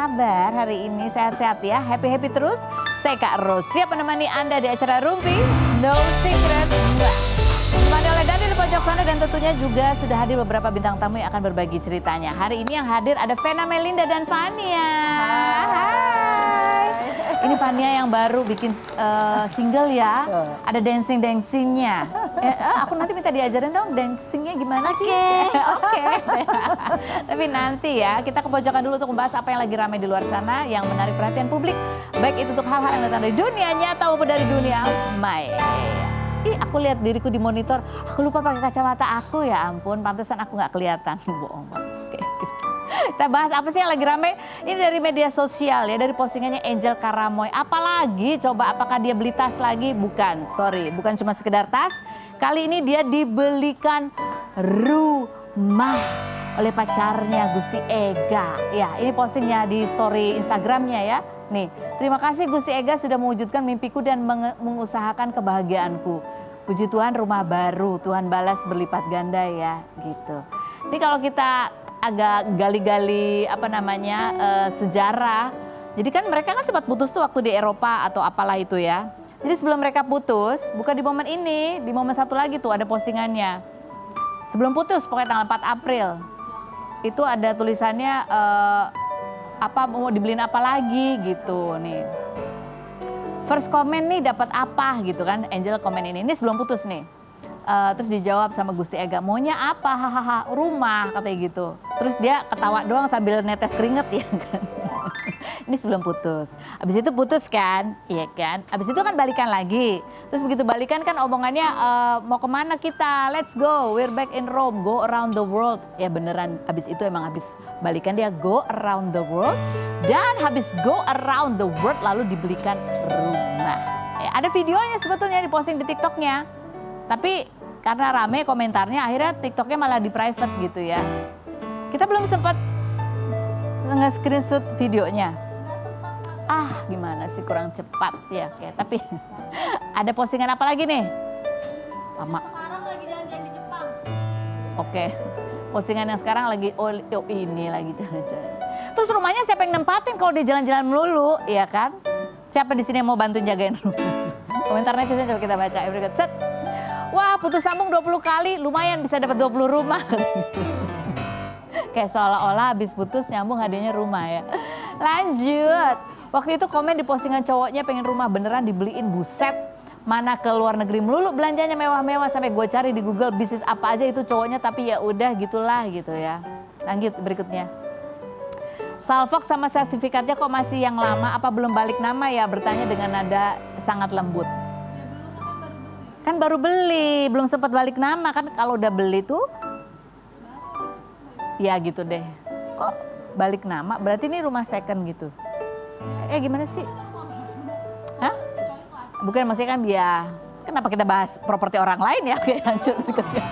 kabar hari ini? Sehat-sehat ya? Happy-happy terus? Saya Kak Ros, siap menemani Anda di acara Rumpi No Secret. Ditemani oleh Dani di pojok sana dan tentunya juga sudah hadir beberapa bintang tamu yang akan berbagi ceritanya. Hari ini yang hadir ada Vena Melinda dan Fania. Hai. Ini Fania yang baru bikin single ya. Ada dancing-dancingnya. Aku nanti minta diajarin dong dancingnya gimana sih? Oke. Tapi nanti ya, kita ke pojokan dulu untuk membahas apa yang lagi ramai di luar sana yang menarik perhatian publik. Baik itu untuk hal-hal yang datang dari dunia nyata maupun dari dunia maya. Ih, aku lihat diriku di monitor, aku lupa pakai kacamata aku, ya ampun, pantesan aku nggak kelihatan. Bohong banget. Kita bahas apa sih yang lagi rame? Ini dari media sosial ya, dari postingannya Angel Karamoy. Apalagi coba, apakah dia beli tas lagi? Bukan, sorry, bukan cuma sekedar tas. Kali ini dia dibelikan rumah oleh pacarnya Gusti Ega. Ya, ini postingnya di story Instagramnya ya. Nih, terima kasih Gusti Ega sudah mewujudkan mimpiku dan mengusahakan kebahagiaanku. Puji Tuhan rumah baru, Tuhan balas berlipat ganda ya, gitu. Ini kalau kita agak gali-gali sejarah. Jadi kan mereka kan sempat putus tuh waktu di Eropa atau apalah itu ya. Jadi sebelum mereka putus, bukan di momen ini, di momen satu lagi tuh ada postingannya. Sebelum putus, pokoknya tanggal 4 April. Itu ada tulisannya apa mau dibeliin apa lagi gitu nih. First comment nih dapat apa gitu kan, Angel komen ini sebelum putus nih. Terus dijawab sama Gusti Ega, maunya apa? Hahaha, rumah katanya gitu. Terus dia ketawa doang sambil netes keringet ya kan. Ini sebelum putus. Abis itu putus kan, iya kan. Abis itu kan balikan lagi. Terus begitu balikan kan omongannya mau kemana kita? Let's go, we're back in Rome, go around the world. Ya beneran, abis itu emang habis balikan dia go around the world. Dan habis go around the world lalu dibelikan rumah. Ya, ada videonya sebetulnya diposting di TikToknya. Tapi karena rame komentarnya akhirnya TikToknya malah di private gitu ya. Kita belum sempat nge-screenshot videonya. Gimana sih, kurang cepat ya. Oke, tapi ada postingan apa lagi nih? Lama. Sekarang lagi jalan-jalan di Jepang. Oke, postingan yang sekarang lagi ini lagi jalan-jalan. Terus rumahnya siapa yang nempatin kalau dia jalan-jalan melulu, ya kan? Siapa di sini yang mau bantu jagain rumah? Komentar netizen coba kita baca. Berikut set. Wah, putus sambung 20 kali, lumayan bisa dapat 20 rumah. Kayak seolah-olah habis putus nyambung hadiahnya rumah ya. Lanjut. Waktu itu komen di postingan cowoknya pengen rumah beneran dibeliin, buset. Mana ke luar negeri melulu belanjanya mewah-mewah sampai gue cari di Google bisnis apa aja itu cowoknya, tapi ya udah gitulah gitu ya. Lanjut berikutnya. Salfok sama sertifikatnya kok masih yang lama, apa belum balik nama ya? Bertanya dengan nada sangat lembut. Kan baru beli, belum sempat balik nama. Kan kalau udah beli tuh, ya gitu deh. Kok balik nama? Berarti ini rumah second gitu. Gimana sih? Hah? Bukan, maksudnya kan dia, kenapa kita bahas properti orang lain ya? Oke, lanjut berikutnya.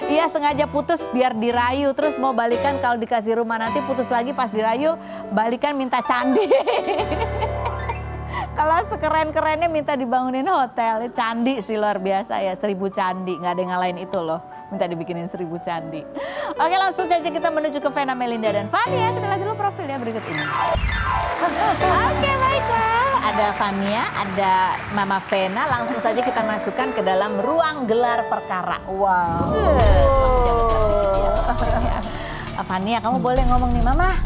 Iya, sengaja putus biar dirayu, terus mau balikan kalau dikasih rumah, nanti putus lagi pas dirayu, balikan minta candi. Kalau sekeren-kerennya minta dibangunin hotel, candi sih luar biasa ya, 1000 candi, nggak ada yang ngalahin itu loh, minta dibikinin 1000 candi. Oke, langsung saja kita menuju ke Vena Melinda dan Fania, kita lihat dulu profilnya berikut ini. Oke, baiklah, ada Fania, ada Mama Vena, langsung saja kita masukkan ke dalam ruang gelar perkara. Wow. Fania, kamu boleh ngomong nih, Mama.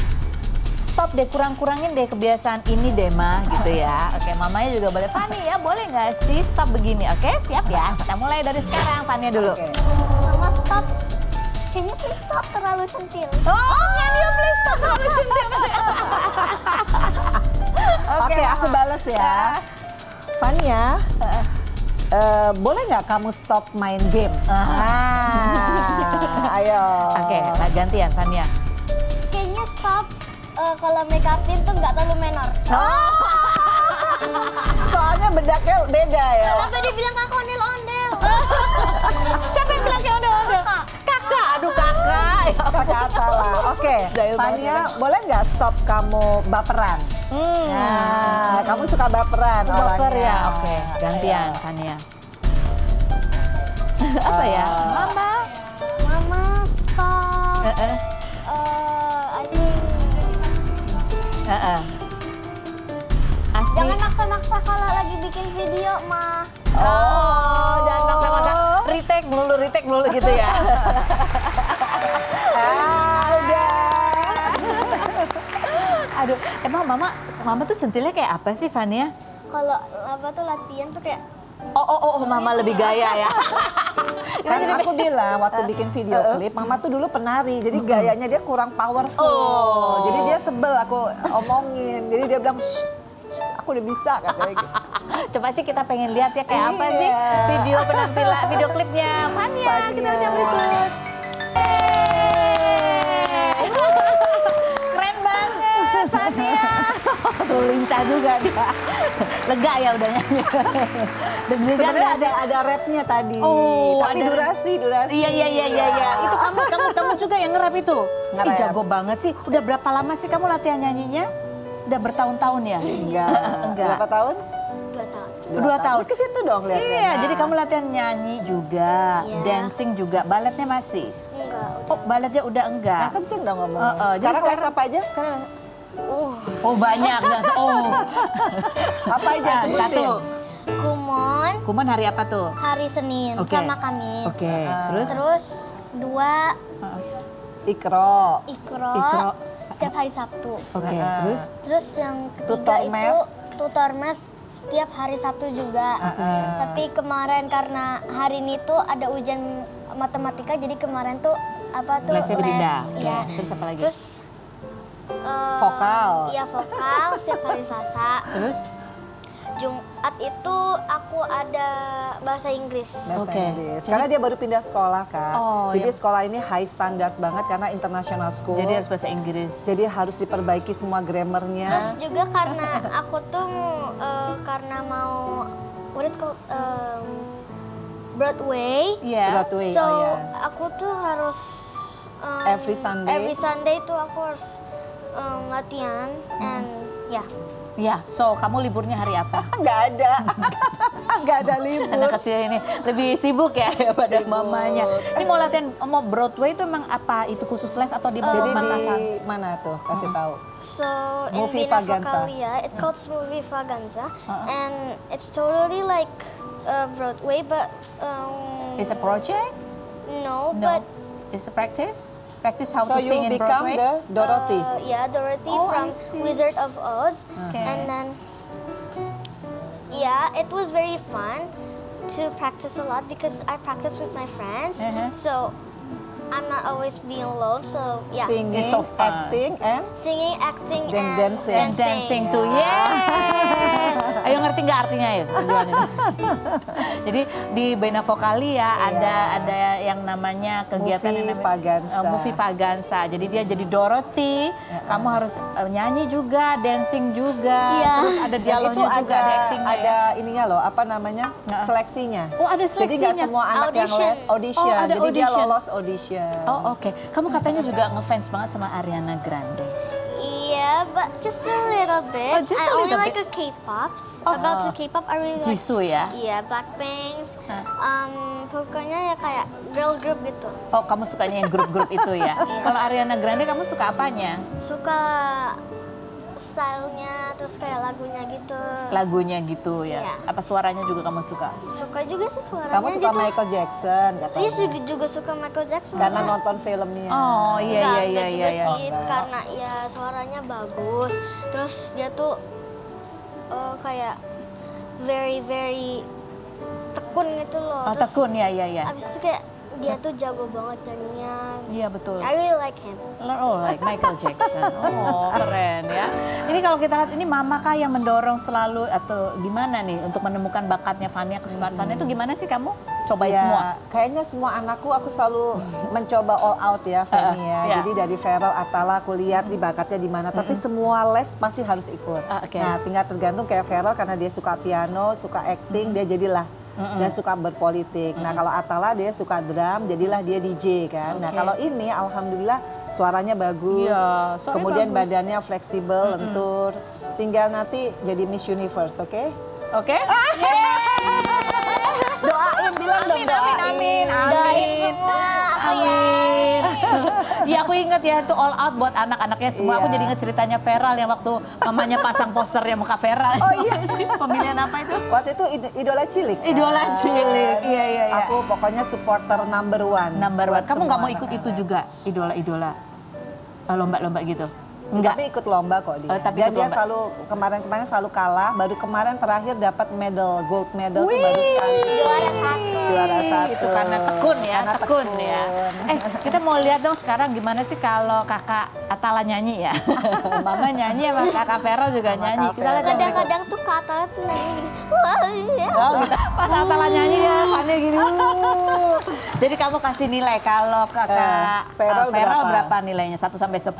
Stop deh, kurang-kurangin deh kebiasaan ini deh Ma, gitu ya. Oke, mamanya juga boleh. Fani ya, boleh nggak sih stop begini? Oke, siap ya. Kita mulai dari sekarang, Fania dulu. Mama stop. Can you please stop, terlalu centil. Oh, can you please stop, terlalu centil. Oke, aku bales ya. Fania, boleh nggak kamu stop main game? Ayo. Oke, gantian Fania. Kayaknya stop. Kalau make upin tuh nggak terlalu menor. Soalnya bedaknya beda ya. Kenapa dibilang kakak ondel-ondel? Siapa yang bilang kayak ondel-ondel? Kakak, aduh kakak. Kakak salah. Oke, Fania, boleh nggak stop kamu baperan? Nah, kamu suka baperan orangnya. Baper ya, oke. Gantian Fania. Apa ya? Mama. Mama stop. I think Asmi. Jangan maksa-maksa kalau lagi bikin video, mah. Oh, jangan maksa-maksa. Retake melulu gitu ya. Aduh, emang mama tuh centilnya kayak apa sih, Fania? Kalau apa tuh latihan tuh kayak Oh, mama lebih gaya ya. Kan aku bilang waktu bikin video klip, mama tuh dulu penari, jadi gayanya dia kurang powerful. Oh. Jadi dia sebel aku omongin, jadi dia bilang, "Shh, aku udah bisa katanya gitu. Coba sih kita pengen lihat ya kayak apa sih Iya. video penampilan, video klipnya Fania. Kita lihat yang berikut. Keren banget Fania. Tuh lincah juga dia. Lega ya udah nyanyi. Sebenarnya ada rapnya tadi, Oh, tapi ada durasi. Iya. Itu kamu juga yang ngerap itu. Nge-rap. Ih, jago banget sih. Udah berapa lama sih kamu latihan nyanyinya? Udah bertahun-tahun ya? Enggak. Berapa tahun? 2 tahun. 2 tahun. Ke situ dong lihatnya. Iya, jadi kamu latihan nyanyi juga, Iya. dancing juga, baletnya masih? Enggak. Oh, baletnya udah enggak? Nah, kenceng dong ngomongnya. Jadi Sekarang les apa aja? Sekarang Uh, oh banyak, Apa aja sebutin? satu. Kumon Kuman hari apa tuh? hari Senin Oke. sama Kamis. Oke, terus? Terus 2 Ikro. ikro, Ikro. setiap hari Sabtu. Oke, Nah. terus? Terus yang ketiga Tutor itu math. tutor math setiap hari Sabtu juga. Tapi kemarin karena hari ini tuh ada ujian matematika, jadi kemarin tuh apa tuh Lesnya dipindah. Oke, ya. terus apa lagi? Terus Vokal. Iya vokal setiap hari Selasa. Terus? Jumat itu aku ada bahasa Inggris. Bahasa Oke. Inggris. Karena dia baru pindah sekolah kan. Oh, Jadi iya. sekolah ini high standard banget karena international school. Jadi harus bahasa Inggris. Jadi harus diperbaiki semua grammarnya. Terus juga karena aku tuh karena mau what it called Broadway. Iya. Broadway, So oh ya. aku tuh harus Every Sunday? Every Sunday tuh aku harus latihan and ya. Ya, so kamu liburnya hari apa? Nggak ada. Nggak ada libur. Anak kecil ini lebih sibuk ya daripada Sibuk. mamanya. Ini mau latihan, mau Broadway itu emang apa? Itu khusus les atau di Jadi Makassar? di mana tuh? Kasih tahu. So in Movie Bina Vaganza. Vokalia, it calls movie Vaganza, and it's totally like Broadway, but It's a project? no, No. but It's a practice? Practice how So to sing you in become Broadway? the Dorothy. yeah, Dorothy Oh, I from see. Wizard of Oz, Okay. and then yeah, it was very fun to practice a lot because I practice with my friends, so I'm not always being alone. So yeah, Singing, It's so fun. acting, and singing, acting, Then and dancing. And dancing too, yeah. Ayo ngerti nggak artinya ya? Tujuan itu. Jadi di Bina Vokalia ada yang namanya kegiatan Movie yang namanya Vaganza. Movie Vaganza. Jadi dia jadi Dorothy, kamu harus nyanyi juga, dancing juga, Iya. terus ada dan dialognya itu juga, ada actingnya. ada ininya loh, apa namanya? Seleksinya. Oh ada Jadi nggak seleksinya. semua anak yang Audition. les audition. Oh, ada Jadi dia audition. lolos audition. Oh oke. Kamu katanya juga ngefans banget sama Ariana Grande. yeah, but just a little bit. Oh, just I a only little like bit. a K-pop. About the K-pop, I really like. Jisoo ya? Iya, Blackpink. Pokoknya ya kayak girl group gitu. Oh kamu sukanya yang grup-grup itu ya? Kalau Ariana Grande kamu suka apanya? Suka stylenya, terus kayak lagunya gitu. Lagunya gitu ya? Iya. Apa suaranya juga kamu suka? Suka juga sih suaranya Kamu suka gitu. Michael Jackson Dia katanya. juga suka Michael Jackson. Karena nonton filmnya. Oh iya Enggak, iya enggak iya juga iya. sih, karena ya suaranya bagus. Terus dia tuh kayak very tekun gitu loh. Oh Terus tekun ya iya iya. abis itu kayak dia tuh jago banget nyanyinya. Iya betul. I really like him. Oh like Michael Jackson. Oh keren ya. Ini kalau kita lihat ini mama kah yang mendorong selalu atau gimana nih untuk menemukan bakatnya Fania, kesukaan Fania itu gimana sih kamu? Cobain Ya, semua. kayaknya semua anakku aku selalu mencoba all out ya, Fanny ya. Iya. Jadi dari Feral, Atala aku lihat di bakatnya di mana. Tapi semua les pasti harus ikut. Oke. Nah, tinggal tergantung kayak Feral karena dia suka piano, suka acting, dia jadilah. Dan suka berpolitik. Nah kalau Atala dia suka drum, jadilah dia DJ kan. Nah Oke. kalau ini alhamdulillah suaranya bagus, Iya, suaranya kemudian bagus. badannya fleksibel, lentur. Tinggal nanti jadi Miss Universe, oke? Oke? Doain, bilang dong Amin, doain. amin, amin, Doain amin. semua aku ya. Amin. Iya aku inget ya itu all out buat anak-anaknya semua. Aku Iya. jadi inget ceritanya Feral yang waktu mamanya pasang posternya muka Feral. Oh iya. Pemilihan apa itu? Waktu itu idola cilik. kan? Idola cilik. Iya iya iya. Aku pokoknya supporter number one. Number one. buat Kamu semua nggak mau ikut anak-anak. itu juga idola-idola lomba-lomba gitu? Enggak. Tapi ikut lomba kok dia. Oh, tapi Dan ikut dia lomba. selalu kemarin selalu kalah. Baru kemarin terakhir dapat medal, gold medal tuh baru sekali. Juara satu. Juara satu. Itu karena tekun ya, Karena tekun ya. Kita mau lihat dong sekarang gimana sih kalau kakak Atala nyanyi ya. Mama nyanyi sama kakak Feral juga Sama nyanyi. Kak Kita lihat dong. Kadang-kadang tuh kata tuh nyanyi gini. Wah, iya. Oh gitu. Pas Atala nyanyi ya, Fanny gini. Jadi kamu kasih nilai kalau kakak Feral Feral berapa? berapa nilainya? 1 sampai 10.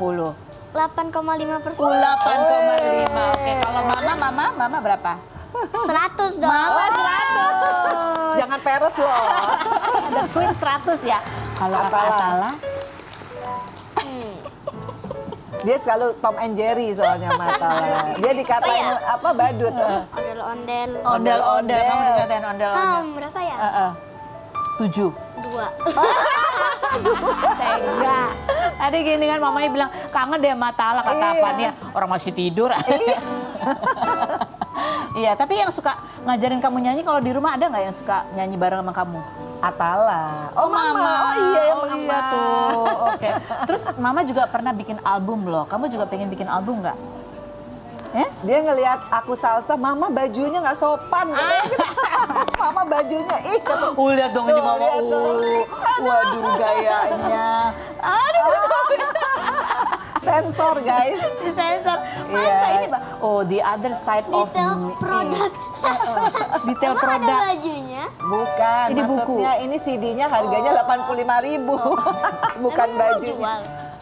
8,5%. 8,5. Oke, kalau mama berapa? 100 dong. Mama 100. Jangan peres loh. The Queen 100 ya. Kalau kakak Atala. Atala Dia selalu Tom and Jerry soalnya mata. Dia dikatain Oh, iya? apa badut. Ondel-ondel. ondel-ondel, kamu dikatain ondel-ondel. Berapa ya? 7. 2. Tega. Tadi gini kan mamanya bilang kangen deh sama Atala kata Iya. Fania. Orang masih tidur. Iya, tapi yang suka ngajarin kamu nyanyi kalau di rumah ada nggak yang suka nyanyi bareng sama kamu? Atala. Oh mama. Oh iya ya mama. iya tuh. Oke. Terus mama juga pernah bikin album loh. Kamu juga pengen bikin album nggak? Dia ngelihat aku salsa, mama bajunya nggak sopan. Mama bajunya, kata, Lihat dong ini Tuh, mama. lihat dong. Waduh gayanya. Aduh. sensor guys. Disensor. Masa Iya. ini, Mbak? Oh, the other side of Detail me. produk. Detail Emang ada produk. bajunya? Bukan, Ini buku. maksudnya ini CD-nya harganya 85.000. Bukan Emang mau bajunya. jual?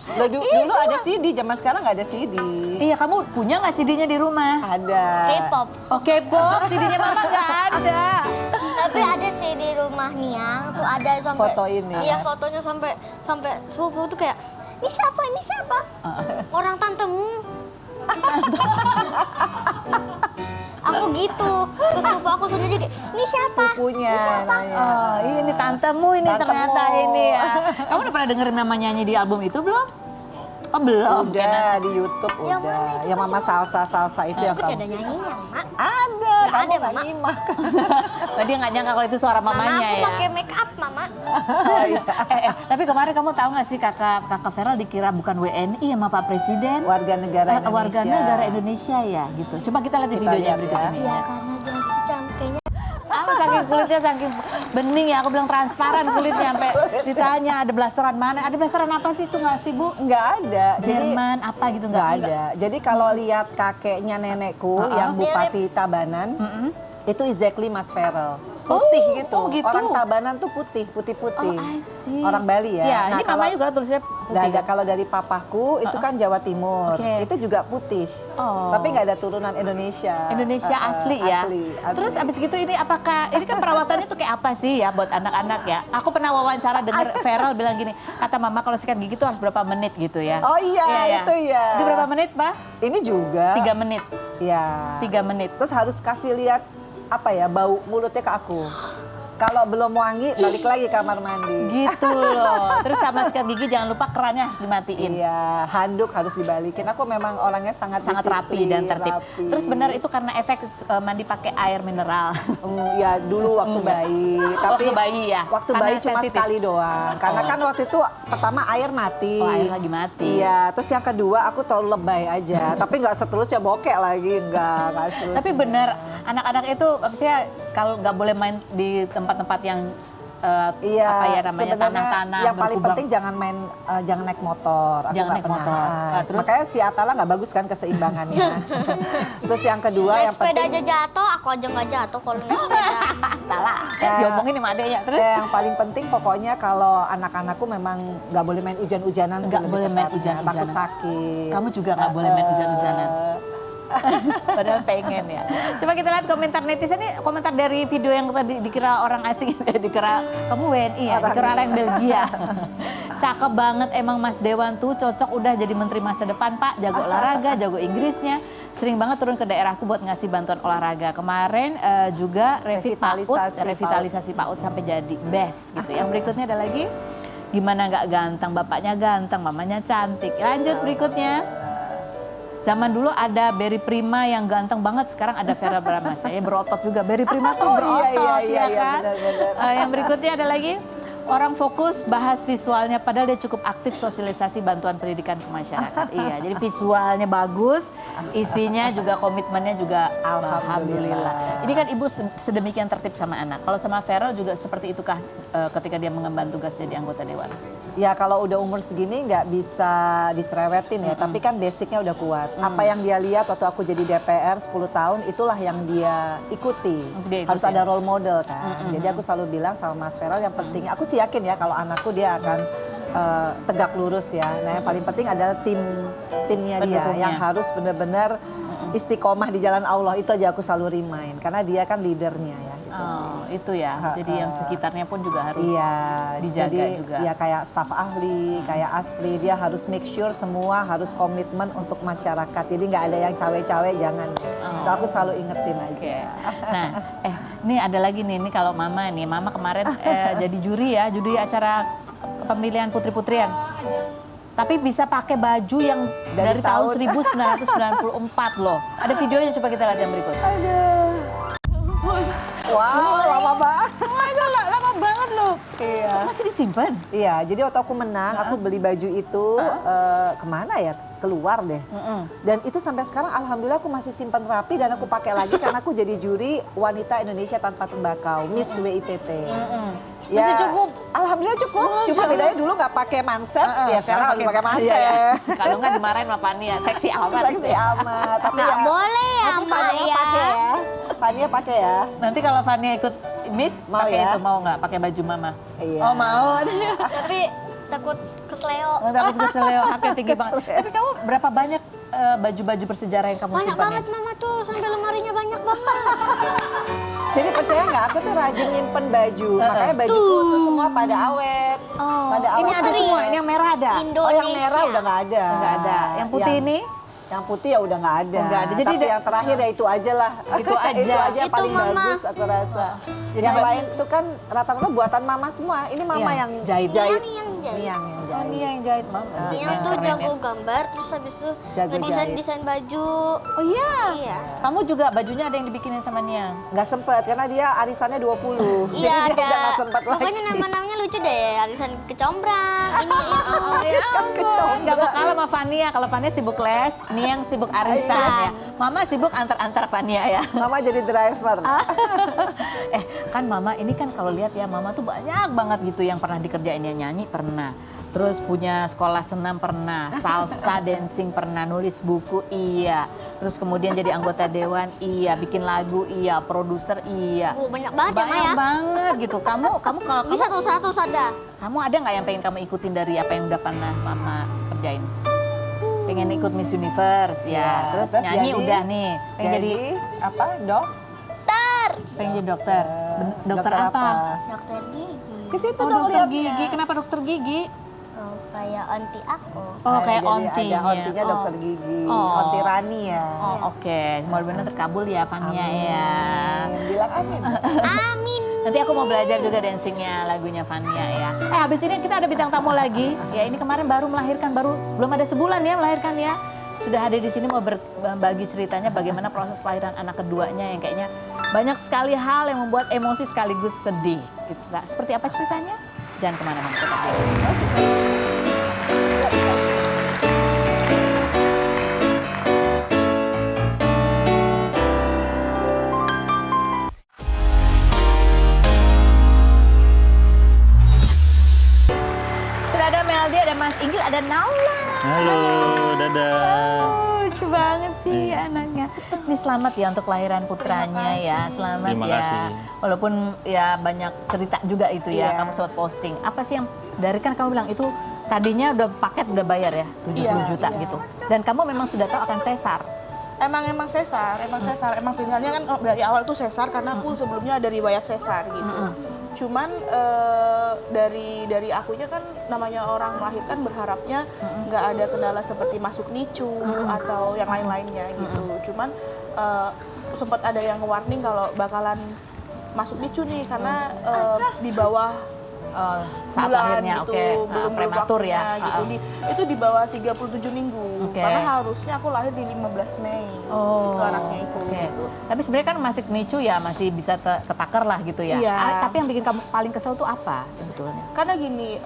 Loh, dulu ada CD, zaman sekarang nggak ada CD. Iya, kamu punya nggak CD-nya di rumah? Ada. K-pop. Oke, Bob, CD-nya mama nggak ada. Tapi ada sih di rumah Niang tuh ada sampai Fotoin ya? Iya, fotonya sampai sepupu tuh kayak ini siapa? Ini siapa? Orang tantemu. Aku gitu. Terus sepupu aku sendiri kayak ini siapa? Pupunya nanya. Oh, ini tantemu ini Tantemu. ternyata ini ya. Kamu udah pernah dengerin mama nyanyi di album itu belum? Oh, belum. Udah di YouTube Yang udah. mana itu Yang mama salsa itu yang Tapi kamu. ada nyanyinya, Mak. Ada, Nggak kamu ada, nggak Mama. nyimak. Oh, dia nggak nyangka kalau itu suara Mama mamanya aku ya. pakai make up, Mama. Oh, iya. Tapi kemarin kamu tahu nggak sih kakak Feral dikira bukan WNI sama Pak Presiden? Warga negara Indonesia. Warga negara Indonesia ya gitu. Coba kita lihat di Kita videonya lihat berikut ya. ini. Iya, karena dia cantiknya. Aku saking kulitnya saking bening ya, aku bilang transparan kulitnya sampai ditanya ada blasteran mana? Ada blasteran apa sih itu nggak sih Bu? Nggak ada. Jadi Jerman apa gitu nggak nggak ada. Jadi kalau lihat kakeknya nenekku yang Bupati Tabanan, itu exactly Mas Feral. Putih Oh, gitu. oh gitu. Orang Tabanan tuh putih-putih. Oh, I see. Orang Bali ya. Ya, Nah, ini mama juga tulisnya putih. Nggak ada. Kalau dari papaku itu kan Jawa Timur. Oke. Itu juga putih. Oh. Tapi nggak ada turunan Indonesia. Indonesia asli ya. Asli. Terus abis gitu ini apakah ini kan perawatannya tuh kayak apa sih ya buat anak-anak ya? Aku pernah wawancara denger Feral bilang gini, kata mama kalau sikat gigi tuh harus berapa menit gitu ya? Oh iya, itu ya. Itu berapa menit, Pak? Ini juga. 3 menit. Ya. 3 menit. Terus harus kasih lihat apa ya, bau mulutnya ke aku. Kalau belum wangi, balik lagi kamar mandi. Gitu loh. Terus sama sikat gigi jangan lupa kerannya harus dimatiin. Iya, handuk harus dibalikin. Aku memang orangnya sangat Rapi dan tertib. rapi. Terus benar itu karena efek mandi pakai air mineral. Ya dulu waktu bayi. Tapi Waktu bayi ya? Waktu Karena bayi cuma sensitif. sekali doang. Karena kan waktu itu pertama air mati. Oh, air lagi mati. Iya, terus yang kedua aku terlalu lebay aja. Tapi nggak seterusnya bokek lagi, nggak seterusnya. Tapi benar anak-anak itu maksudnya kalau nggak boleh main di tempat-tempat yang Iya, apa ya namanya sebenarnya tanah-tanah yang paling berkubang. penting jangan main, jangan naik motor. Aku Jangan nggak naik pernah. motor. Terus? Makanya si Atala nggak bagus kan keseimbangannya. Terus yang kedua Naik yang sepeda penting, aja jatuh, aku aja nggak jatuh kalau naik sepeda. Salah. Ya. Diomongin sama adeknya. Terus yang paling penting pokoknya kalau anak-anakku memang nggak boleh main hujan-hujanan sih. Nggak lebih boleh main tepatnya. hujan-hujanan. Takut sakit. kamu juga nggak boleh main hujan-hujanan. Padahal pengen ya. Coba kita lihat komentar netizen nih, komentar dari video yang tadi dikira orang asing, dikira kamu WNI ya, dikira orang Belgia. Cakep banget emang Mas Dewan tuh, cocok udah jadi menteri masa depan Pak, jago olahraga, jago Inggrisnya. Sering banget turun ke daerahku buat ngasih bantuan olahraga. Kemarin juga revitalisasi PAUD sampai jadi best gitu. Yang berikutnya ada lagi. Gimana nggak ganteng, bapaknya ganteng, mamanya cantik. Lanjut berikutnya. Zaman dulu ada Berry Prima yang ganteng banget, sekarang ada Vera Bramastya ya berotot juga. Berry Prima tuh berotot ya kan. Yang berikutnya ada lagi. Orang fokus bahas visualnya padahal dia cukup aktif sosialisasi bantuan pendidikan ke masyarakat. Iya, jadi visualnya bagus, isinya juga komitmennya juga alhamdulillah. Ini kan ibu sedemikian tertib sama anak. Kalau sama Vera juga seperti itukah ketika dia mengemban tugas jadi anggota dewan? Ya kalau udah umur segini nggak bisa dicerewetin ya, tapi kan basicnya udah kuat. Apa yang dia lihat waktu aku jadi DPR 10 tahun, itulah yang dia ikuti. Harus ada role model kan. Jadi aku selalu bilang sama Mas Feral yang penting, aku sih yakin ya kalau anakku dia akan tegak lurus ya. Nah yang paling penting adalah timnya dia yang harus benar-benar istiqomah di jalan Allah. Itu aja aku selalu remind karena dia kan leadernya ya. Gitu itu ya. Jadi yang sekitarnya pun juga harus dijaga jadi, juga. Ya kayak staf ahli, kayak Aspri, dia harus make sure semua harus komitmen untuk masyarakat. Jadi nggak ada yang cawe-cawe, jangan. Itu aku selalu ingetin aja. Nah, ini ada lagi nih, ini kalau Mama nih, Mama kemarin jadi juri ya, juri acara pemilihan putri-putrian. Tapi bisa pakai baju yang dari tahun 1994 loh. Ada videonya, coba kita lihat yang berikut. Aduh. Wow, lama banget. Oh itu lama banget loh. Iya. Masih disimpan? Iya, jadi waktu aku menang, aku beli baju itu kemana ya? Keluar deh. Dan itu sampai sekarang alhamdulillah aku masih simpan rapi dan aku pakai lagi karena aku jadi juri wanita Indonesia tanpa tembakau, Miss WITT. Ya, masih cukup? Alhamdulillah cukup. Cuma bedanya dulu nggak pakai manset, ya sekarang harus pakai manset. Iya. Kalau nggak dimarahin sama Fania, seksi amat. Seksi amat. Tapi Nggak ya, boleh ya nanti Mak Fania ya. pakai ya. Fania pakai ya. Nanti kalau Fania ikut Miss, Mau pakai ya? itu, mau nggak pakai baju Mama? Iya. Oh mau. Tapi takut kesleo. Takut keseleo, haknya tinggi banget. Tapi kamu berapa banyak baju-baju bersejarah yang kamu Banyak simpan banget ya? Mama tuh, sampai lemarinya banyak banget. Jadi percaya nggak, aku tuh rajin nyimpen baju. Makanya bajuku tuh semua pada awet. Pada awet. Ini ada semua, ini yang merah ada? Indonesia. Oh yang merah udah nggak ada. Nggak ada. Yang putih ini? Yang putih ya udah nggak ada. Oh, nggak ada. Jadi tapi yang terakhir ya itu aja lah. Itu aja. Itu aja Itu paling Mama. bagus aku rasa. Jadi yang baju- lain itu kan rata-rata buatan Mama semua. Ini Mama Iya, yang jahit. jahit. Yang jahit. Yang Oh, jahit. ini yang jahit Mama. Yang tuh keren jago ya. gambar, terus habis itu Jago ngedesain-desain baju. Oh iya. Iya. Kamu juga bajunya ada yang dibikinin sama Nia? Nggak sempet karena dia arisannya 20. Iya Jadi dia ada. udah nggak sempet lagi. Pokoknya nama-namanya lucu deh, arisan kecombrang. Ini Ya Kan kecombrang. nggak mau kalah sama Fania. Kalau Fania sibuk les, Nia yang sibuk arisan ya. Mama sibuk antar-antar Fania ya. Mama jadi driver. Kan Mama ini kan kalau lihat ya, Mama tuh banyak banget gitu yang pernah dikerjain, ya nyanyi pernah. Terus punya sekolah senam pernah, salsa dancing pernah, nulis buku iya. Terus kemudian jadi anggota dewan iya, bikin lagu iya, produser iya. banyak banget ya Banyak Maya. banget gitu. Kamu kalau Bisa tuh satu sada. kamu ada nggak yang pengen kamu ikutin dari apa yang udah pernah Mama kerjain? Pengen ikut Miss Universe ya, Ya, terus terus nyanyi jadi- udah nih. Pengen jadi apa dok? pengen jadi dokter. Dokter apa? Dokter gigi. Ke situ Oh, dong dokter lihatnya. gigi. Kenapa dokter gigi? Oh, kayak onti aku. Oh, kayak Jadi ontinya. Ada ontinya Oh. dokter gigi. Oh. Onti Rani ya. Oh, oke. Mudah-mudahan terkabul ya Fania ya. Amin. Bilang amin. Amin. Nanti aku mau belajar juga dancingnya lagunya Fania ya. Habis ini kita ada bintang tamu lagi. Ya ini kemarin baru melahirkan, belum ada sebulan ya melahirkan ya. Sudah hadir di sini mau berbagi ceritanya bagaimana proses kelahiran anak keduanya yang kayaknya banyak sekali hal yang membuat emosi sekaligus sedih. Seperti apa ceritanya? Jangan kemana-mana, tetap di sini. Sudah ada Meldi, ada Mas Inggil, ada Naula. Halo, dadah. Oh, lucu banget sih anaknya. Ini selamat ya untuk kelahiran putranya ya, selamat Terima ya. kasih. Walaupun ya banyak cerita juga itu ya, Iya. kamu sempat posting. Apa sih yang dari kan kamu bilang itu tadinya udah paket udah bayar ya, 70 juta gitu. Dan kamu memang sudah tahu akan sesar. Emang sesar, emang pilihannya kan dari awal tuh sesar karena aku sebelumnya ada riwayat sesar gitu. Cuman dari akunya kan namanya orang melahirkan berharapnya nggak ada kendala seperti masuk NICU atau yang lain-lainnya gitu. Cuman sempat ada yang warning kalau bakalan masuk NICU nih karena di bawah saat bulan lahirnya, gitu, belum prematur waktunya, ya. gitu. Itu di bawah 37 minggu. Oke. Karena harusnya aku lahir di 15 Mei. Itu anaknya itu. Oke. Gitu. Tapi sebenarnya kan masih NICU ya, masih bisa ketakar lah gitu ya. Iya. Tapi yang bikin kamu paling kesel tuh apa sebetulnya? Karena gini,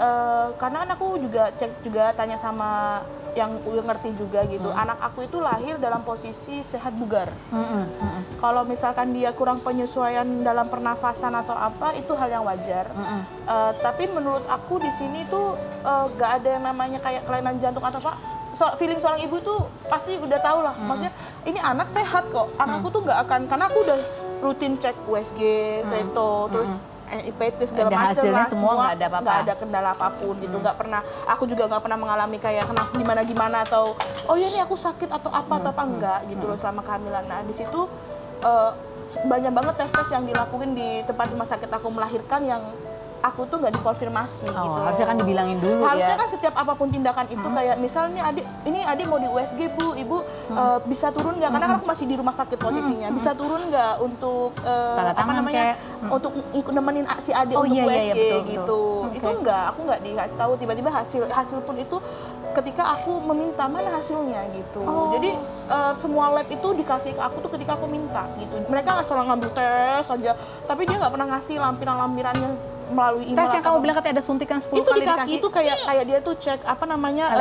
karena kan aku juga cek juga tanya sama yang udah ngerti juga gitu. Anak aku itu lahir dalam posisi sehat bugar. Kalau misalkan dia kurang penyesuaian dalam pernafasan atau apa, itu hal yang wajar. Tapi menurut aku di sini tuh gak ada yang namanya kayak kelainan jantung atau apa. Feeling seorang ibu tuh pasti udah tahu lah. Maksudnya ini anak sehat kok. Anakku tuh nggak akan, karena aku udah rutin cek USG, Seto, terus IPT segala macam hasilnya lah, semua nggak ada apa-apa. nggak ada kendala apapun gitu, nggak pernah, aku juga nggak pernah mengalami kayak kena gimana atau oh ya ini aku sakit atau apa enggak gitu loh selama kehamilan. Nah di situ banyak banget tes yang dilakuin di tempat rumah sakit aku melahirkan yang aku tuh nggak dikonfirmasi gitu. Harusnya kan dibilangin dulu harusnya ya. kan setiap apapun tindakan itu kayak misalnya adik mau di USG Bu, ibu bisa turun nggak? Karena kan aku masih di rumah sakit posisinya. Bisa turun nggak untuk apa namanya untuk nemenin si adik untuk USG betul, gitu. betul. Itu enggak, aku nggak dikasih tahu. Tiba-tiba hasil pun itu ketika aku meminta mana hasilnya gitu. Jadi semua lab itu dikasih ke aku tuh ketika aku minta gitu. Mereka nggak salah ngambil tes aja, tapi dia nggak pernah ngasih lampiran-lampirannya melalui email. Tes yang kamu bilang katanya ada suntikan 10 itu kali di kaki itu kayak dia tuh cek apa namanya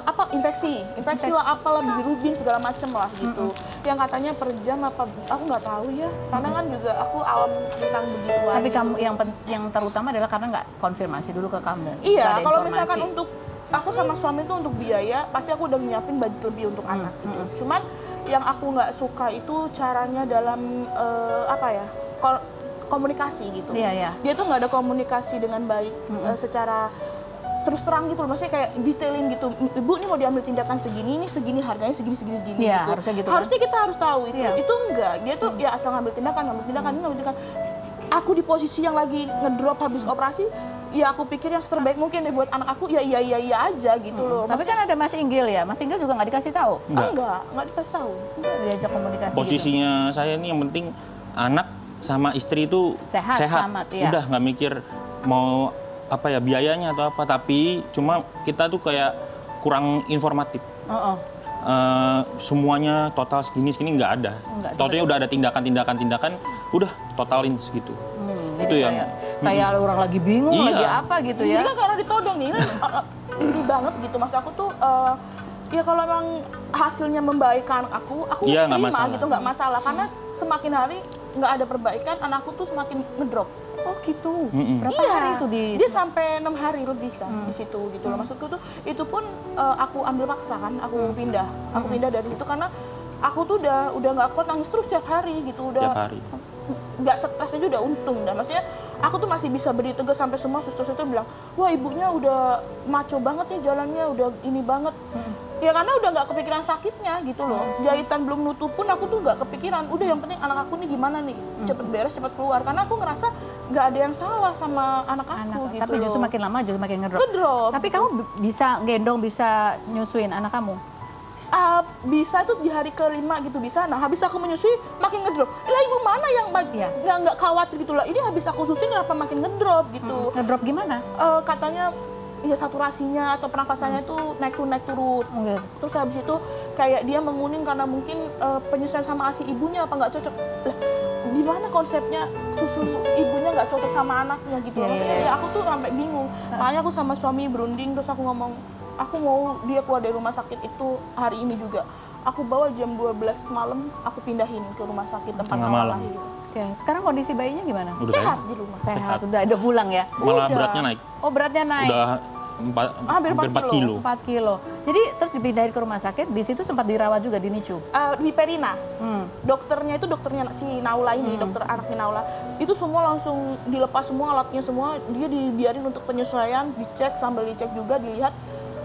apa infeksi lah apalah bilirubin segala macem lah gitu. Yang katanya per jam apa aku nggak tahu ya, karena kan juga aku awam tentang begituan. Tapi gitu. kamu yang terutama adalah karena nggak konfirmasi dulu ke kamu. Iya, Nggak ada kalau informasi. misalkan untuk aku sama suami itu untuk biaya pasti aku udah nyiapin budget lebih untuk anak gitu. Cuman yang aku nggak suka itu caranya dalam apa ya, komunikasi gitu. Iya. Dia tuh nggak ada komunikasi dengan baik secara terus terang gitu loh. Maksudnya kayak detailing gitu. Ibu ini mau diambil tindakan segini, ini segini harganya segini Iya, gitu. harusnya gitu kan. Harusnya kita harus tahu itu. Iya. Itu enggak. Dia tuh ya asal ngambil tindakan. Aku di posisi yang lagi ngedrop habis operasi, ya aku pikir yang terbaik mungkin deh buat anak aku. Ya iya aja gitu loh. Tapi kan ada Mas Inggil ya. Mas Inggil juga nggak dikasih tahu. Enggak dikasih tahu. Nggak diajak komunikasi. Posisinya saya ini yang penting anak sama istri itu Sehat, selamat, iya. Udah nggak mikir mau apa ya biayanya atau apa, tapi cuma kita tuh kayak kurang informatif. Semuanya total segini nggak ada. Totalnya udah ada tindakan, udah totalin segitu. Itu yang kayak orang lagi bingung, Iya. lagi apa gitu ya. Jadi kan karena ditodong nih, ini banget gitu. Maksud aku tuh, ya kalau emang hasilnya membaikkan aku Iya, nggak terima masalah. gitu, nggak masalah. Karena semakin hari nggak ada perbaikan, anakku tuh semakin ngedrop. Oh gitu. Mm-mm. Berapa Iya, hari itu di? dia sampai 6 hari lebih kan di situ gitu loh. Maksudku tuh itu pun aku ambil paksa kan, aku pindah dari situ karena aku tuh udah nggak kuat nangis terus tiap hari gitu, udah tiap hari. nggak stres aja udah untung dah. Maksudnya aku tuh masih bisa berdiri tegak sampai semua suster-suster bilang, wah ibunya udah maco banget nih jalannya, udah ini banget. Ya karena udah nggak kepikiran sakitnya gitu loh. Jahitan belum nutup pun aku tuh nggak kepikiran. Udah yang penting anak aku nih gimana nih, cepet beres, cepet keluar. Karena aku ngerasa nggak ada yang salah sama anak aku gitu Tapi justru loh. makin lama justru makin ngedrop. Ngedrop. Tapi kamu bisa gendong, bisa nyusuin anak kamu? Bisa tuh di hari ke-5 gitu bisa. Nah habis aku menyusui makin ngedrop. Lah ibu mana yang nggak khawatir gitu lah. Ini habis aku susui kenapa makin ngedrop gitu. Ngedrop gimana? Katanya ya saturasinya atau pernafasannya itu naik turun. Enggak. Terus habis itu kayak dia menguning karena mungkin penyesuaian sama ASI ibunya apa nggak cocok. Lah gimana konsepnya susu ibunya nggak cocok sama anaknya gitu. Maksudnya ya aku tuh sampai bingung. Makanya aku sama suami berunding terus aku ngomong, aku mau dia keluar dari rumah sakit itu hari ini juga. Aku bawa jam 12 malam, aku pindahin ke rumah sakit tempat Tengah awal malam. lahir. Oke, sekarang kondisi bayinya gimana? Udah Sehat di rumah. Sehat, udah ada pulang ya? Malah Udah. beratnya naik. Oh beratnya naik? Udah Hampir 4 4 kilo. 4 kilo. Jadi terus dipindahin ke rumah sakit, di situ sempat dirawat juga di NICU? Di Perina. Hmm. Dokternya si Naula ini, dokter anaknya Naula, itu semua langsung dilepas semua alatnya semua, dia dibiarin untuk penyesuaian, dicek sambil dicek juga dilihat.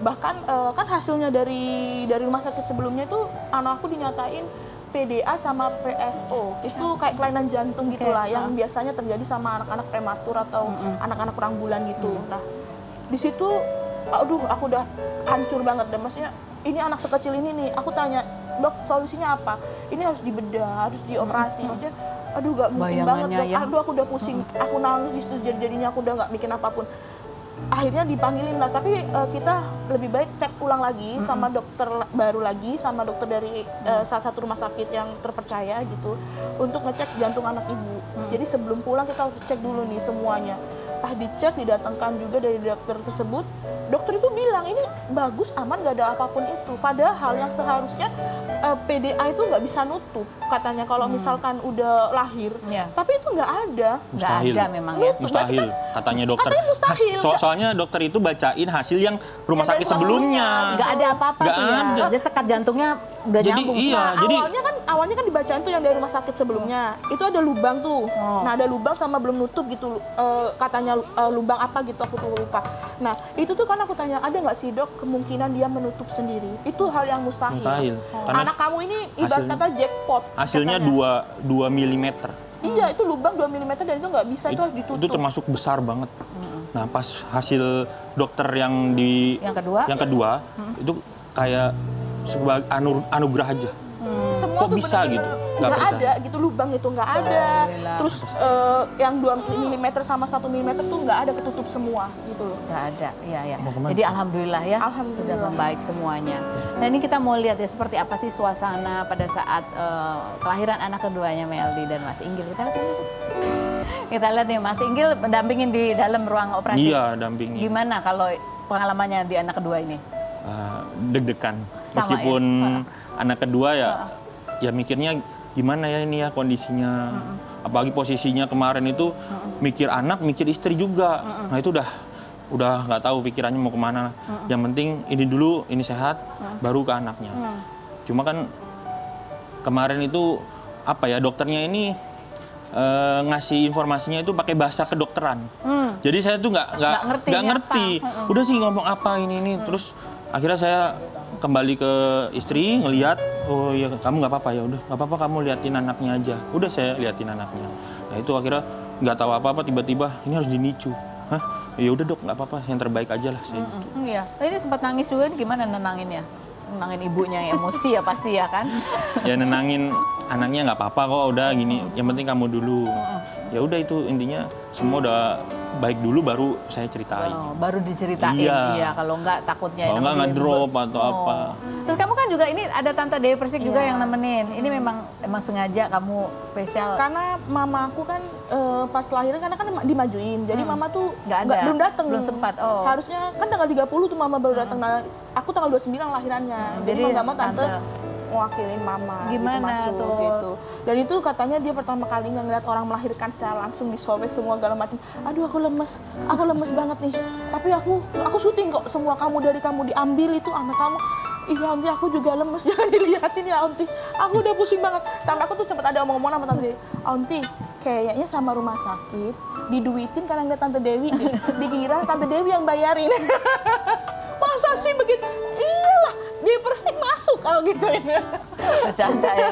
Bahkan kan hasilnya dari rumah sakit sebelumnya itu anak aku dinyatain PDA sama PSO, itu kayak kelainan jantung gitulah yang biasanya terjadi sama anak-anak prematur atau anak-anak kurang bulan gitu. Nah di situ, aduh aku udah hancur banget dan maksudnya ini anak sekecil ini nih, aku tanya dok solusinya apa? Ini harus dibedah, harus dioperasi, maksudnya aduh gak mungkin banget dok, ya. aduh aku udah pusing, aku nangis itu jadinya aku udah gak bikin apapun. Akhirnya dipanggilin lah, tapi kita lebih baik cek ulang lagi sama dokter baru lagi, sama dokter dari salah satu rumah sakit yang terpercaya gitu, untuk ngecek jantung anak ibu. Jadi sebelum pulang kita harus cek dulu nih semuanya. Pas dicek, didatangkan juga dari dokter tersebut, dokter itu bilang ini bagus, aman, gak ada apapun itu. Padahal yang seharusnya PDA itu nggak bisa nutup katanya kalau misalkan udah lahir, tapi itu nggak ada. Mustahil. Nggak ada memang ya. Mustahil, katanya dokter. Katanya mustahil. Soalnya dokter itu bacain hasil yang rumah sakit sebelumnya. Nggak ada apa-apa Nggak tuh ya. ada. Jadi sekat jantungnya udah Jadi nyambung. iya, Nah, awalnya kan dibacain tuh yang dari rumah sakit sebelumnya. Itu ada lubang tuh. Nah, ada lubang sama belum nutup gitu. Katanya lubang apa gitu, aku tuh lupa. Nah, itu tuh kan aku tanya, ada nggak sih dok kemungkinan dia menutup sendiri? Itu hal yang mustahil. Karena anak kamu ini ibarat kata jackpot. hasilnya katanya. 2 mm. Iya, itu lubang 2 mm dan itu nggak bisa, itu harus ditutup. Itu termasuk besar banget. Nah, pas hasil dokter yang yang kedua, itu kayak sebagai anugerah aja. Semua Kok tuh bisa bener-bener gitu? nggak Nggak ada gitu, lubang itu nggak ada. Terus yang 2 mm sama 1 mm tuh nggak ada, ketutup semua gitu loh. nggak ada. Iya. Mau kemana? Jadi alhamdulillah ya, Alhamdulillah. sudah membaik semuanya. Nah ini kita mau lihat ya seperti apa sih suasana pada saat kelahiran anak keduanya Meldi dan Mas Inggil. Kita lihat ini. Kita lihat nih Mas Inggil mendampingin di dalam ruang operasi. Iya, dampingin. Gimana kalau pengalamannya di anak kedua ini? Deg-degan. Sama Meskipun ya? anak kedua ya mikirnya gimana ya ini ya kondisinya. Apalagi posisinya kemarin itu mikir anak, mikir istri juga. Nah itu udah nggak tahu pikirannya mau kemana. Yang penting ini dulu, ini sehat, baru ke anaknya. Cuma kan kemarin itu apa ya, dokternya ini ngasih informasinya itu pakai bahasa kedokteran. Jadi saya tuh nggak ngerti. Udah sih ngomong apa ini. Terus akhirnya saya kembali ke istri ngelihat, oh ya kamu nggak apa-apa, ya udah nggak apa-apa, kamu liatin anaknya aja. Udah saya liatin anaknya. Nah itu akhirnya nggak tahu apa-apa, tiba-tiba ini harus dinicu. Hah? Ya udah dok, nggak apa-apa, yang terbaik aja lah saya gitu. Iya. Nah, ini sempat nangis juga, gimana nenanginnya? Nenangin ibunya yang emosi ya pasti ya kan? Ya nenangin anaknya nggak apa-apa kok, udah gini. Yang penting kamu dulu. Ya udah itu intinya, semua udah baik dulu baru saya ceritain. Oh, baru diceritain, Iya. Kalau nggak takutnya. Kalau nggak ngedrop atau apa. Terus kamu kan juga ini ada Tante Dewi Persik juga yang nemenin. Ini memang sengaja kamu spesial. Karena mama aku kan pas lahiran karena kan dimajuin, jadi mama tuh Nggak ada. belum datang. Belum sempat. Oh. Harusnya kan tanggal 30 tuh mama baru datang. Nah, aku tanggal 29 lahirannya. Jadi mau nggak mau tante mewakilin mama Gimana gitu masuk tuh? gitu. Dan itu katanya dia pertama kali ngeliat orang melahirkan secara langsung, disobek semua segala macam. Aduh aku lemes banget nih. Tapi aku syuting kok, semua dari kamu diambil itu anak kamu. Iya Aunty, aku juga lemes, jangan dilihatin ya Aunty. Aku udah pusing banget. Sampai aku tuh sempat ada omong-omong sama Tante Dewi. Aunty, kayaknya sama rumah sakit diduitin karena ngeliat Tante Dewi. Dikira Tante Dewi yang bayarin. Masa sih begitu? Iyalah, dia Persik masuk kalau gitu ini. Bercanda ya.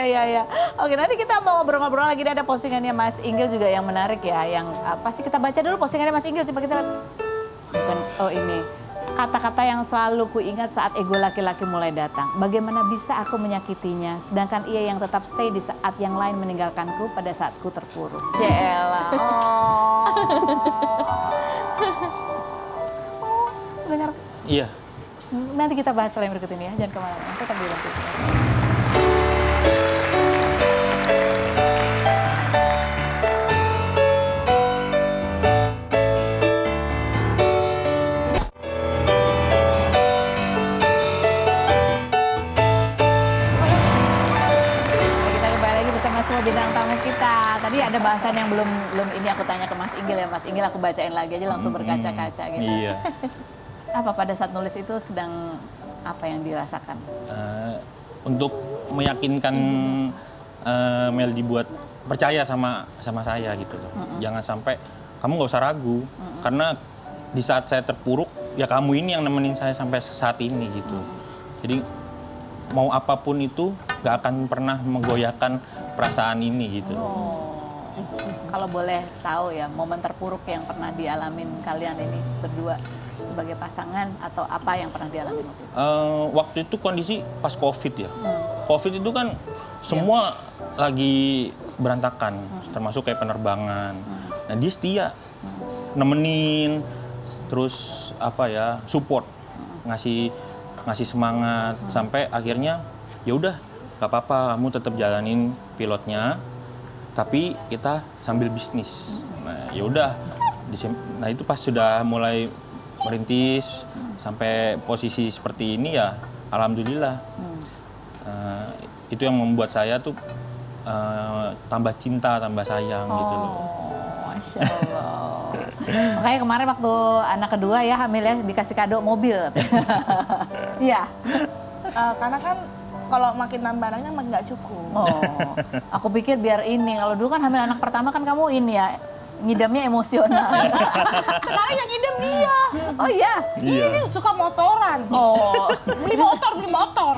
Ya. Oke, nanti kita mau ngobrol-ngobrol lagi. Ada postingannya Mas Inggil juga yang menarik ya. Yang apa sih, kita baca dulu postingannya Mas Inggil. Coba kita lihat. Bukan, oh ini. Kata-kata yang selalu kuingat saat ego laki-laki mulai datang. Bagaimana bisa aku menyakitinya, sedangkan ia yang tetap stay di saat yang lain meninggalkanku pada saat ku terpuruk. Jela. Dengar. Iya. Nanti kita bahas setelah yang berikut ini ya. Jangan kemana-mana. Tetap di Lantai. Kita kembali lagi bersama semua bintang tamu kita. Tadi ada bahasan yang belum ini aku tanya ke Mas Inggil ya. Mas Inggil aku bacain lagi aja langsung berkaca-kaca gitu. Iya. Apa pada saat nulis itu sedang apa yang dirasakan? Untuk meyakinkan Meldi buat percaya sama saya gitu loh. Jangan sampai kamu nggak usah ragu, karena di saat saya terpuruk ya kamu ini yang nemenin saya sampai saat ini gitu. Jadi mau apapun itu nggak akan pernah menggoyahkan perasaan ini gitu. Kalau boleh tahu ya, momen terpuruk yang pernah dialamin kalian ini berdua sebagai pasangan atau apa yang pernah dialami waktu itu? Waktu itu kondisi pas COVID ya. COVID itu kan semua lagi berantakan, termasuk kayak penerbangan. Nah dia setia, nemenin, terus support, ngasih semangat, sampai akhirnya ya udah, gak apa-apa, kamu tetap jalanin pilotnya, tapi kita sambil bisnis. Nah ya udah, nah itu pas sudah mulai merintis sampai posisi seperti ini ya, alhamdulillah. Itu yang membuat saya tuh tambah cinta, tambah sayang gitu loh. Masya Allah. Makanya kemarin waktu anak kedua ya hamil ya, dikasih kado mobil. Iya. Karena kan kalau makin nambah anaknya makin nggak cukup. Oh, aku pikir biar ini. Kalau dulu kan hamil anak pertama kan kamu ini ya, ngidamnya emosional. Sekarang yang ngidam dia. Oh iya? Ini suka motoran. Oh. Beli motor.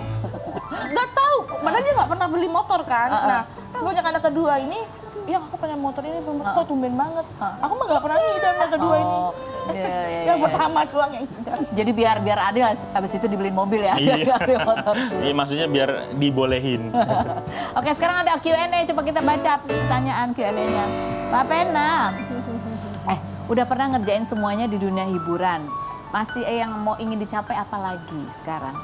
Nggak tahu, padahal dia nggak pernah beli motor kan. Nah, semenjak anak kedua ini, ya aku pengen motor ini, kok tumben banget. Aku mah nggak pernah ngidam yang kedua ini. Yang pertama doang yang ngidam. Jadi biar adil, habis itu dibeliin mobil ya. Iya. Beli motor. Iya, maksudnya biar dibolehin. Oke, sekarang ada Q&A, coba kita baca pertanyaan Q&A-nya. Pak Pena, udah pernah ngerjain semuanya di dunia hiburan. Masih yang mau ingin dicapai apa lagi sekarang?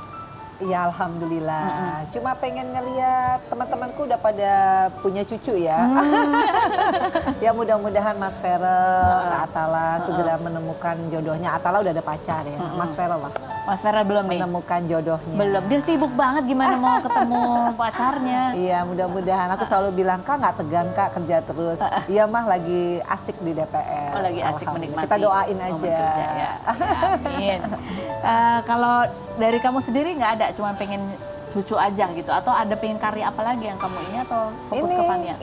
Ya alhamdulillah. Cuma pengen ngeliat teman-temanku udah pada punya cucu ya. Ya mudah-mudahan Mas Ferel, Kak Atala segera menemukan jodohnya. Atala udah ada pacar ya. Mas Ferel lah. Mas Ferel belum nih? Menemukan jodohnya. Belum. Dia sibuk banget gimana mau ketemu pacarnya. Iya mudah-mudahan. Aku selalu bilang, Kak nggak tegang Kak kerja terus. Iya mah lagi asik di DPR. Oh lagi asik menikmati. Kita doain aja. Kerja, ya. Amin. Kalau dari kamu sendiri nggak ada, cuma pengen cucu aja gitu, atau ada pengen karya apa lagi yang kamu ini, atau fokus ke Fania?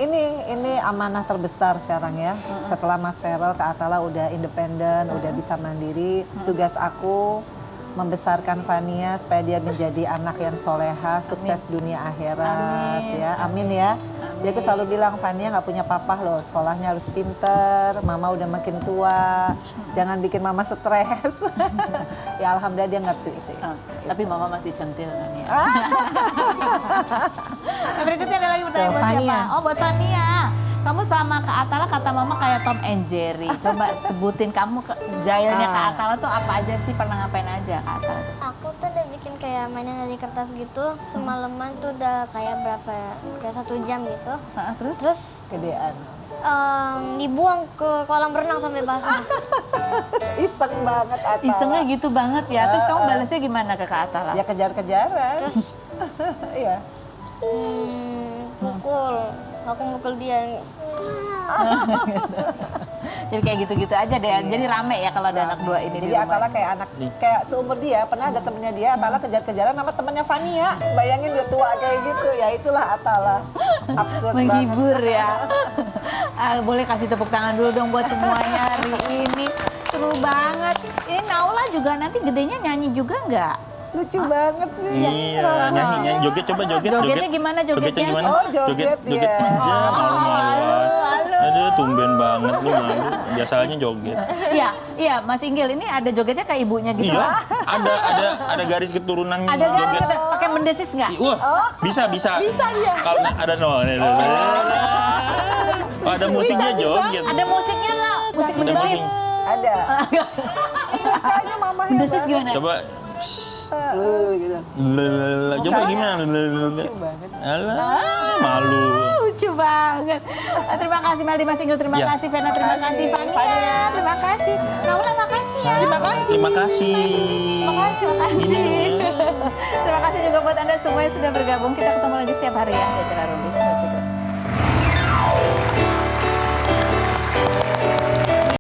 Ini amanah terbesar sekarang ya. Setelah Mas Ferel, Kak Atala udah independen, udah bisa mandiri. Tugas aku membesarkan Fania supaya dia menjadi anak yang soleha, sukses dunia akhirat. Amin. Ya, amin ya. Jadi aku selalu bilang Fania nggak punya papa loh, sekolahnya harus pinter, mama udah makin tua, jangan bikin mama stres. Ya alhamdulillah dia ngerti sih. Tapi mama masih centil kan ya. Nah, berikutnya ada lagi pertanyaan buat siapa? Oh buat Fania. Kamu sama Kak Atala kata mama kayak Tom and Jerry. Coba sebutin kamu jailnya Kak Atala tuh apa aja sih, pernah ngapain aja Kak Atala tuh? Aku tuh udah bikin kayak mainan dari kertas gitu, semalaman tuh udah kayak berapa ya, kayak 1 jam gitu. Terus Gedean. dibuang ke kolam renang sampai basah. Iseng banget Atala. Isengnya gitu banget ya. Terus kamu balasnya gimana ke Kak Atala? Ya kejar-kejaran. Terus Iya. aku mukul dia. Jadi kayak gitu-gitu aja deh. Jadi rame ya kalau ada anak dua ini Jadi di rumah. Atala kayak anak kayak seumur dia, pernah ada temennya dia, Atala kejar-kejaran sama temennya Fania. Bayangin udah tua kayak gitu, ya itulah Atala. Absurd Menghibur banget. ya. Boleh kasih tepuk tangan dulu dong buat semuanya hari ini. Seru banget. Ini Naula juga nanti gedenya nyanyi juga nggak? Lucu banget sih. Iya, nyanyi, joget, coba joget. Jogetnya gimana jogetnya? Gimana? Oh, joget dia. aja, malu-malu. Aduh, tumben banget lu malu. Biasanya joget. Iya, Mas Inggil ini ada jogetnya kayak ibunya gitu. Iya, ada garis keturunannya. Ada garis joget. gitu, pakai mendesis nggak? Wah, bisa. Bisa dia. Kalau ada ada musiknya joget. Ada musiknya nggak? Musik Ada mendesis. musik. Ada. Kayaknya mamanya Mendesis gimana? Coba gitu. coba gimana? Lucu banget. Alah, malu. Lucu banget. Terima kasih Meldi, Mas Inggil, terima Ya. kasih Vena, terima kasih Fania, terima kasih. Naula, makasih ya. Terima kasih. Terima kasih. Terima kasih juga buat Anda semua yang sudah bergabung. Kita ketemu lagi setiap hari ya di acara Rumpi. No Secret.